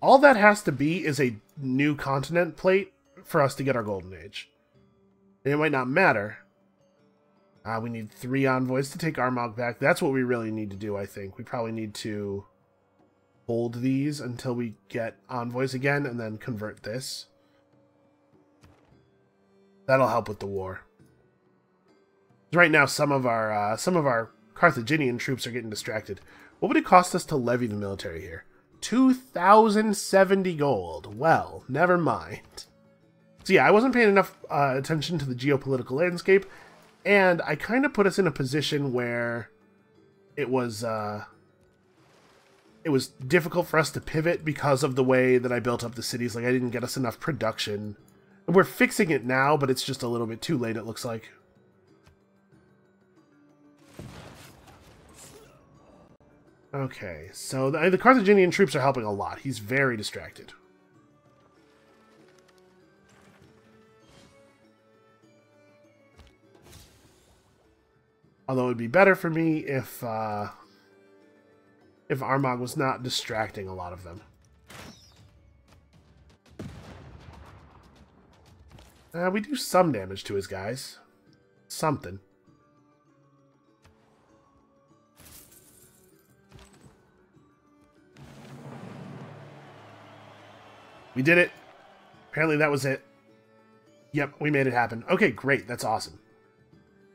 All that has to be is a new continent plate for us to get our golden age. And it might not matter. We need 3 envoys to take Armagh back. That's what we really need to do, I think. We probably need to hold these until we get envoys again and then convert this. That'll help with the war. Right now, some of our Carthaginian troops are getting distracted. What would it cost us to levy the military here? 2,070 gold. Well, never mind. So yeah, I wasn't paying enough attention to the geopolitical landscape, and I kind of put us in a position where it was difficult for us to pivot because of the way that I built up the cities. Like, I didn't get us enough production. And we're fixing it now, but it's just a little bit too late, it looks like. Okay, so the Carthaginian troops are helping a lot. He's very distracted. Although it would be better for me if Armagh was not distracting a lot of them. We do some damage to his guys. Something. We did it. Apparently that was it. Yep, we made it happen. Okay, great. That's awesome.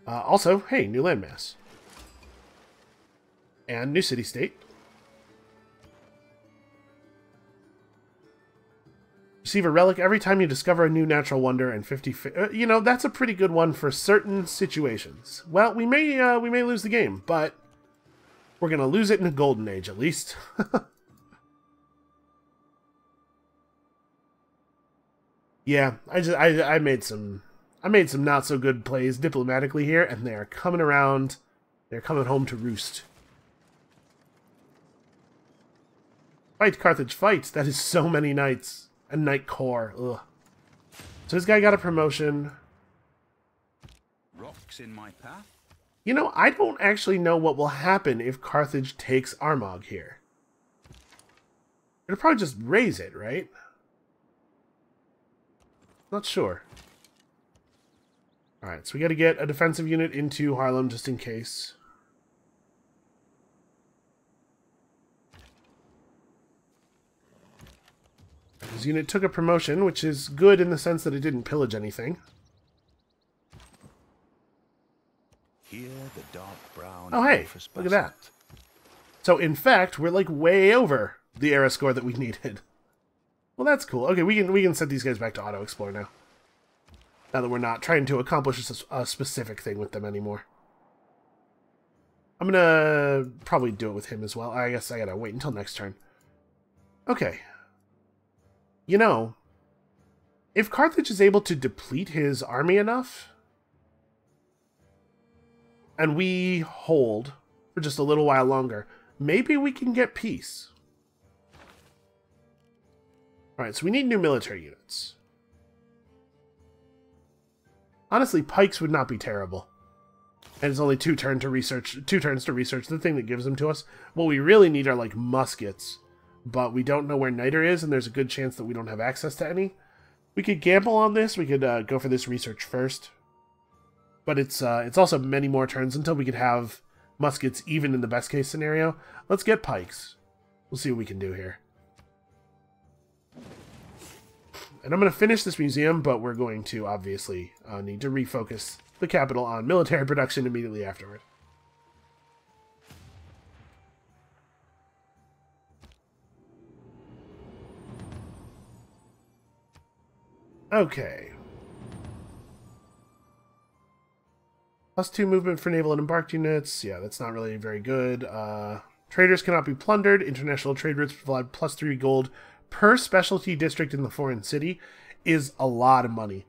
Also, hey, new landmass. And new city-state. Receive a relic every time you discover a new natural wonder and 50... you know, that's a pretty good one for certain situations. Well, we may lose the game, but We're gonna lose it in a golden age, at least. Yeah, I made some not so good plays diplomatically here, and they are coming around. They're coming home to roost. Fight, Carthage, fight! That is so many knights. And knight core. Ugh. So this guy got a promotion. Rocks in my path? You know, I don't actually know what will happen if Carthage takes Armagh here. It'll probably just raise it, right? Not sure. Alright, so we gotta get a defensive unit into Harlem just in case. His unit took a promotion, which is good in the sense that it didn't pillage anything. Here, the dark brown. Oh hey, look at that. So in fact, we're like way over the era score that we needed. Well, that's cool. Okay, we can set these guys back to auto explore now. Now that we're not trying to accomplish a specific thing with them anymore. I'm gonna probably do it with him as well. I guess I gotta wait until next turn. Okay. You know, if Carthage is able to deplete his army enough, and we hold for just a little while longer, maybe we can get peace. Alright, so we need new military units. Honestly, pikes would not be terrible. And it's only two turns to research the thing that gives them to us. What we really need are like muskets. But we don't know where Niter is, and there's a good chance that we don't have access to any. We could gamble on this. We could go for this research first. But it's also many more turns until we could have muskets, even in the best case scenario. Let's get pikes. We'll see what we can do here. And I'm going to finish this museum, but we're going to obviously need to refocus the capital on military production immediately afterward. Okay. +2 movement for naval and embarked units. Yeah, that's not really very good. Traders cannot be plundered. International trade routes provide +3 gold per specialty district in the foreign city. Is a lot of money.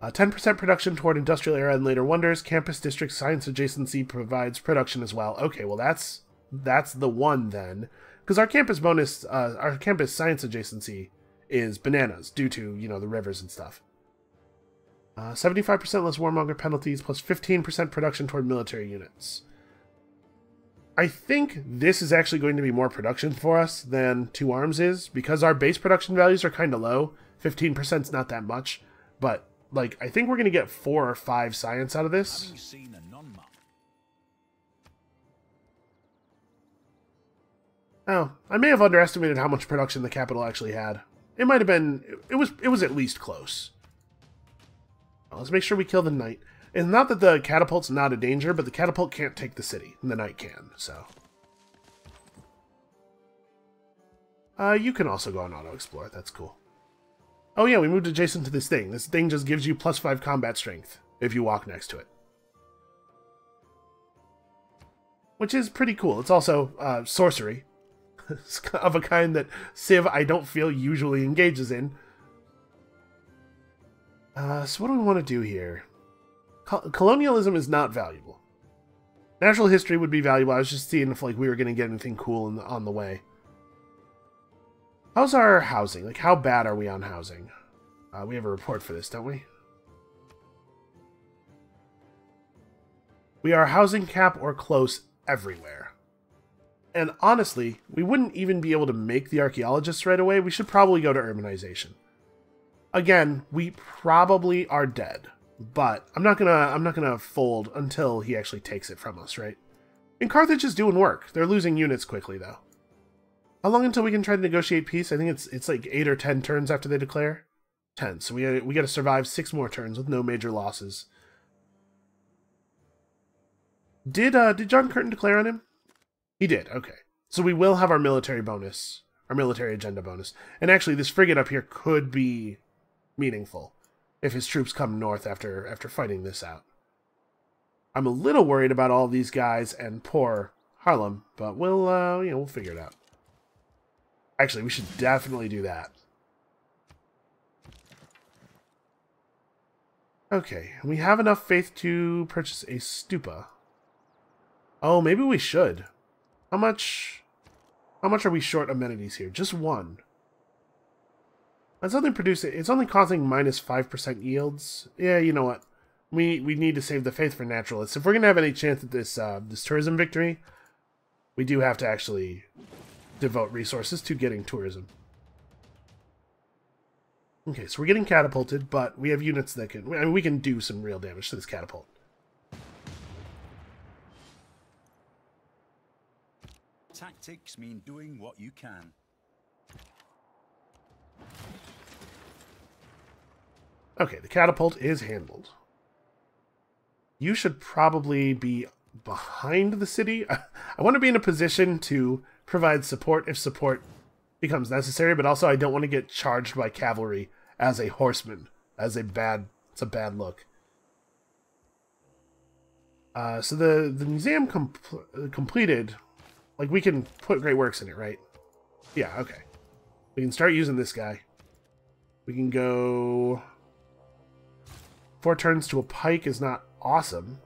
10% production toward industrial era and later wonders. Campus district science adjacency provides production as well. Okay, well that's the one then. Because our campus bonus, our campus science adjacency is bananas due to, you know, the rivers and stuff. 75% less warmonger penalties plus 15% production toward military units. I think this is actually going to be more production for us than 2 arms is, because our base production values are kind of low. 15% is not that much, but like I think we're going to get 4 or 5 science out of this. Have you seen a non-monk? Oh, I may have underestimated how much production the capital actually had. It might have been, it was at least close. Well, let's make sure we kill the knight. It's not that the catapult's not a danger, but the catapult can't take the city, and the knight can, so. You can also go on auto-explore, that's cool. Oh yeah, we moved adjacent to this thing. This thing just gives you +5 combat strength if you walk next to it. Which is pretty cool. It's also sorcery. Of a kind that Civ, I don't feel, usually engages in. So what do we want to do here? Colonialism is not valuable. Natural history would be valuable. I was just seeing if like we were going to get anything cool on the way. How's our housing? Like, how bad are we on housing? We have a report for this, don't we? We are housing cap or close everywhere. And honestly, we wouldn't even be able to make the archaeologists right away. We should probably go to urbanization. Again, we probably are dead, but I'm not gonna fold until he actually takes it from us, right? And Carthage is doing work. They're losing units quickly though. How long until we can try to negotiate peace? I think it's like 8 or 10 turns after they declare. 10. So we got to survive 6 more turns with no major losses. Did John Curtin declare on him? He did, okay. So we will have our military bonus, our military agenda bonus. And actually, this frigate up here could be meaningful if his troops come north after fighting this out. I'm a little worried about all these guys and poor Harlem, but we'll we'll figure it out. Actually, we should definitely do that. Okay, we have enough faith to purchase a stupa. Oh, maybe we should. How much are we short amenities here? Just one. That's only producing. It's only causing minus 5% yields. Yeah, you know what? We need to save the faith for naturalists. If we're gonna have any chance at this this tourism victory, we do have to actually devote resources to getting tourism. Okay, so we're getting catapulted, but we have units that can... I mean, we can do some real damage to this catapult. Tactics mean doing what you can. Okay, the catapult is handled. You should probably be behind the city. I want to be in a position to provide support if support becomes necessary, but also I don't want to get charged by cavalry as a horseman. It's a bad look. So the museum completed. Like, we can put great works in it, right? Yeah, okay. We can start using this guy. We can go... 4 turns to a pike is not awesome.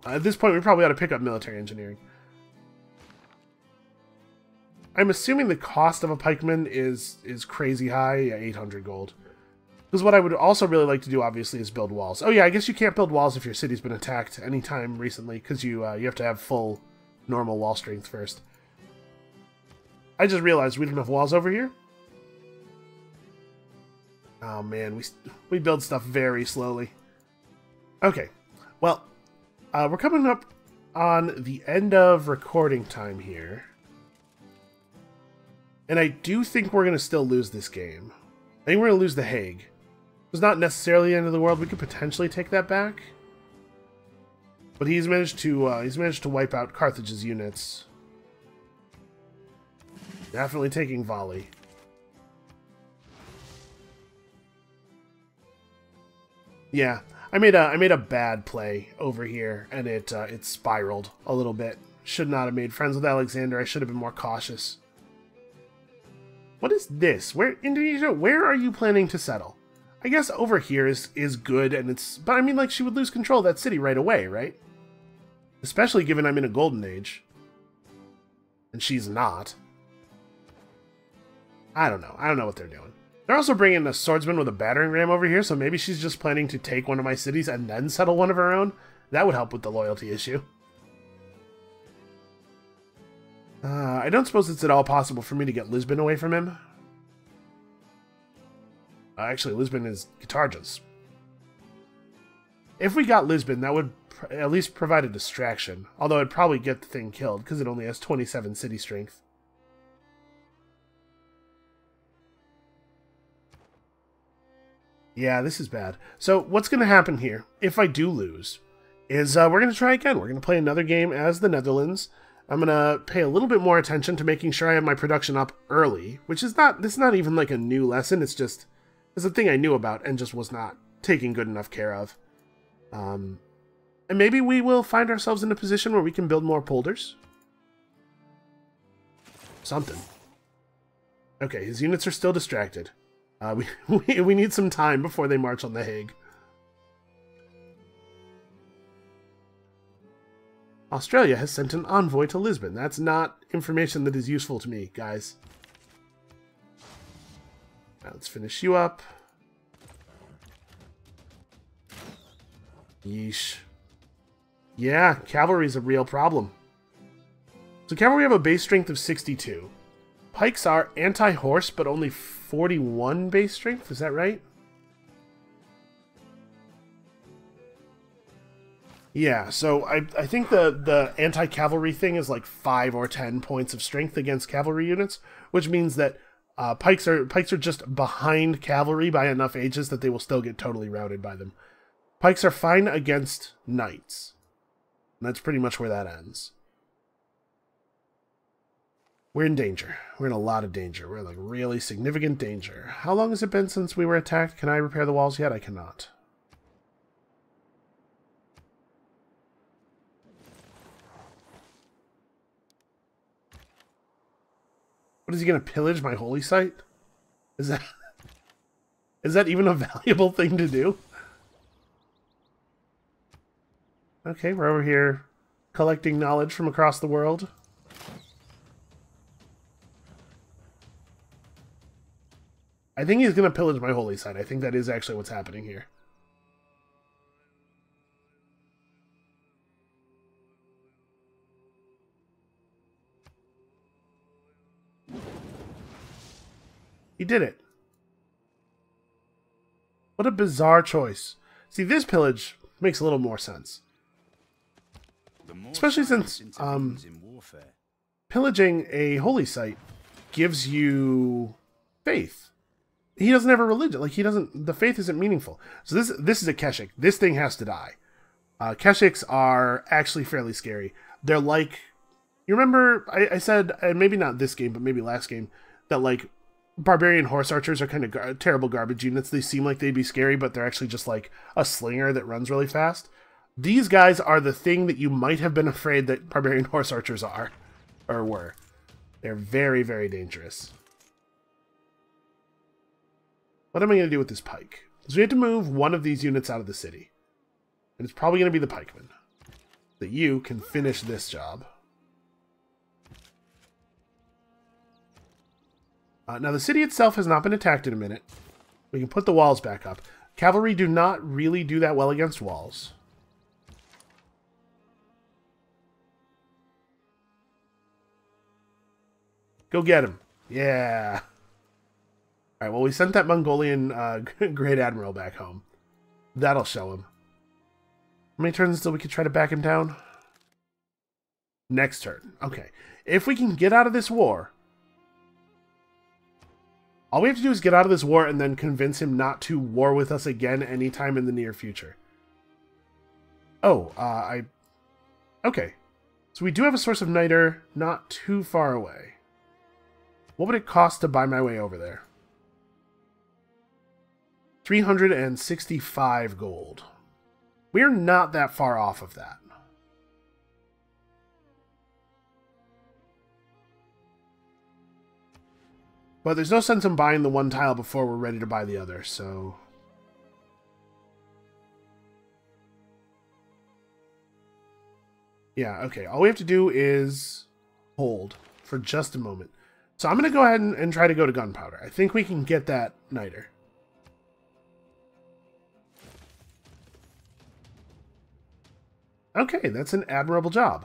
At this point, we probably ought to pick up military engineering. I'm assuming the cost of a pikeman is crazy high. Yeah, 800 gold. Because what I would also really like to do, obviously, is build walls. Oh yeah, I guess you can't build walls if your city's been attacked anytime recently, because you have to have full normal wall strength first. I just realized we don't have walls over here. Oh man, we build stuff very slowly. Okay, well, we're coming up on the end of recording time here. And I do think we're going to still lose this game. I think we're going to lose The Hague. It's not necessarily the end of the world. We could potentially take that back. But he's managed to wipe out Carthage's units. Definitely taking volley. Yeah, I made a bad play over here, and it spiraled a little bit. Should not have made friends with Alexander. I should have been more cautious. What is this? Where, Indonesia, where are you planning to settle? I guess over here is good, and but I mean, like, she would lose control of that city right away, right? Especially given I'm in a golden age. And she's not. I don't know. I don't know what they're doing. They're also bringing a swordsman with a battering ram over here, so maybe she's just planning to take one of my cities and then settle one of her own. That would help with the loyalty issue. I don't suppose it's at all possible for me to get Lisbon away from him. Actually, Lisbon is Carthage's. If we got Lisbon, that would at least provide a distraction. Although it'd probably get the thing killed, because it only has 27 city strength. Yeah, this is bad. So what's going to happen here, if I do lose, is we're going to try again. We're going to play another game as the Netherlands. I'm going to pay a little bit more attention to making sure I have my production up early, which is this is not even like a new lesson. It's a thing I knew about and just was not taking good enough care of. And maybe we will find ourselves in a position where we can build more polders. Something. Okay, his units are still distracted. We need some time before they march on The Hague. Australia has sent an envoy to Lisbon. That's not information that is useful to me, guys. Now let's finish you up. Yeesh. Yeah, cavalry's a real problem. So cavalry have a base strength of 62. Pikes are anti-horse, but only 41 base strength. Is that right? Yeah, so I think the anti-cavalry thing is like 5 or 10 points of strength against cavalry units, which means that pikes are just behind cavalry by enough ages that they will still get totally routed by them. Pikes are fine against knights. And that's pretty much where that ends. We're in danger. We're in a lot of danger. We're in like really significant danger. How long has it been since we were attacked? Can I repair the walls yet? I cannot. What, is he going to pillage my holy site? Is that even a valuable thing to do? Okay, we're over here collecting knowledge from across the world. I think he's going to pillage my holy site. I think that is actually what's happening here. He did it. What a bizarre choice. See, this pillage makes a little more sense. Especially since pillaging a holy site gives you faith. He doesn't have a religion. Like, he doesn't... The faith isn't meaningful. So this is a Keshik. This thing has to die. Keshiks are actually fairly scary. They're like... You remember, I said, and maybe not this game, but maybe last game, that, like, barbarian horse archers are kind of terrible garbage units. They seem like they'd be scary, but they're actually just like a slinger that runs really fast. These guys are the thing that you might have been afraid that barbarian horse archers are, or were. They're very, very dangerous. What am I going to do with this pike? Because we have to move one of these units out of the city. And it's probably going to be the pikeman. That you can finish this job. Now, the city itself has not been attacked in a minute. We can put the walls back up. Cavalry do not really do that well against walls. Go get him. Yeah. Alright, well, we sent that Mongolian Great Admiral back home. That'll show him. How many turns until we can try to back him down? Next turn. Okay. If we can get out of this war... All we have to do is get out of this war and then convince him not to war with us again anytime in the near future. Oh, Okay. So we do have a source of niter not too far away. What would it cost to buy my way over there? 365 gold. We're not that far off of that. But there's no sense in buying the one tile before we're ready to buy the other, so... Yeah, okay. All we have to do is hold for just a moment. So I'm going to go ahead and try to go to gunpowder. I think we can get that niter. Okay, that's an admirable job.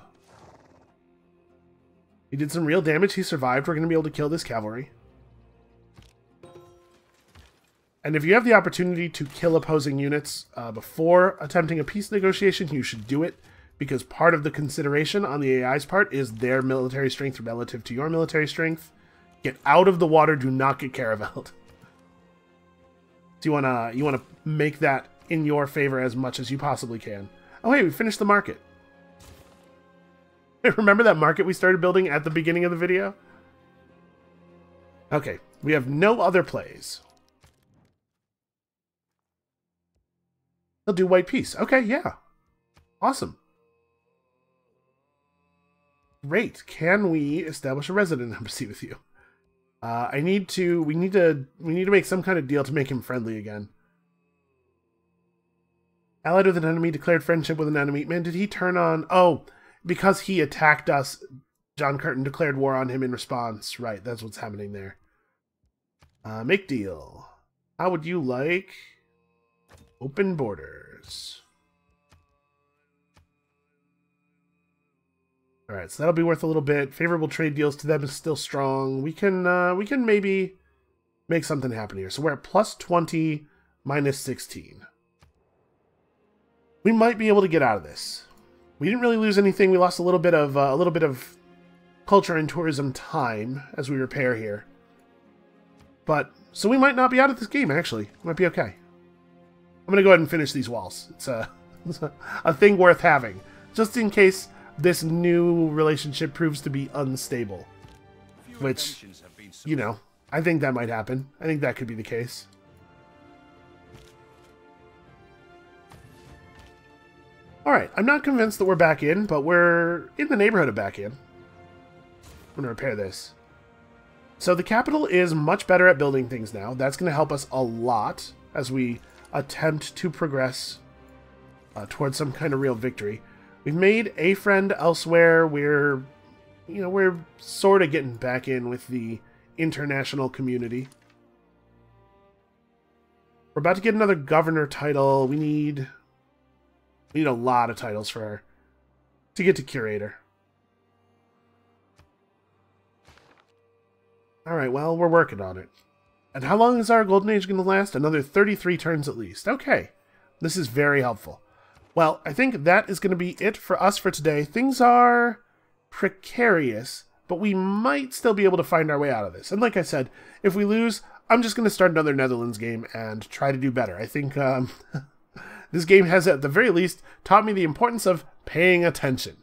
He did some real damage. He survived. We're going to be able to kill this cavalry. And if you have the opportunity to kill opposing units before attempting a peace negotiation, you should do it, because part of the consideration on the AI's part is their military strength relative to your military strength. Get out of the water. Do not get caravelled. So you wanna make that in your favor as much as you possibly can. Oh, hey, we finished the market. Remember that market we started building at the beginning of the video? Okay, we have no other plays. They'll do white peace. Okay, yeah. Awesome. Great. Can we establish a resident embassy with you? We need to make some kind of deal to make him friendly again. Allied with an enemy, declared friendship with an enemy. Man, did he turn on... Oh, because he attacked us, John Curtin declared war on him in response. Right, that's what's happening there. Make deal. How would you like... Open borders. Alright, so that'll be worth a little bit. Favorable trade deals to them is still strong. We can maybe make something happen here. So we're at plus 20, minus 16. We might be able to get out of this. We didn't really lose anything. We lost a little bit of culture and tourism time as we repair here. But so we might not be out of this game, actually. It might be okay. I'm going to go ahead and finish these walls. It's a thing worth having. Just in case this new relationship proves to be unstable. Which, you know, I think that might happen. I think that could be the case. Alright, I'm not convinced that we're back in, but we're in the neighborhood of back in. I'm going to repair this. So the capital is much better at building things now. That's going to help us a lot as we attempt to progress towards some kind of real victory. We've made a friend elsewhere. We're sort of getting back in with the international community. We're about to get another governor title. We need a lot of titles to get to curator. Alright, well, we're working on it. And how long is our golden age going to last? Another 33 turns at least. Okay, this is very helpful. Well, I think that is going to be it for us for today. Things are precarious, but we might still be able to find our way out of this. And like I said, if we lose, I'm just going to start another Netherlands game and try to do better. I think this game has, at the very least, taught me the importance of paying attention.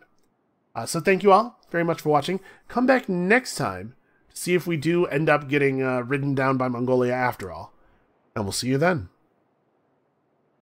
So thank you all very much for watching. Come back next time to see if we do end up getting ridden down by Mongolia after all. And we'll see you then.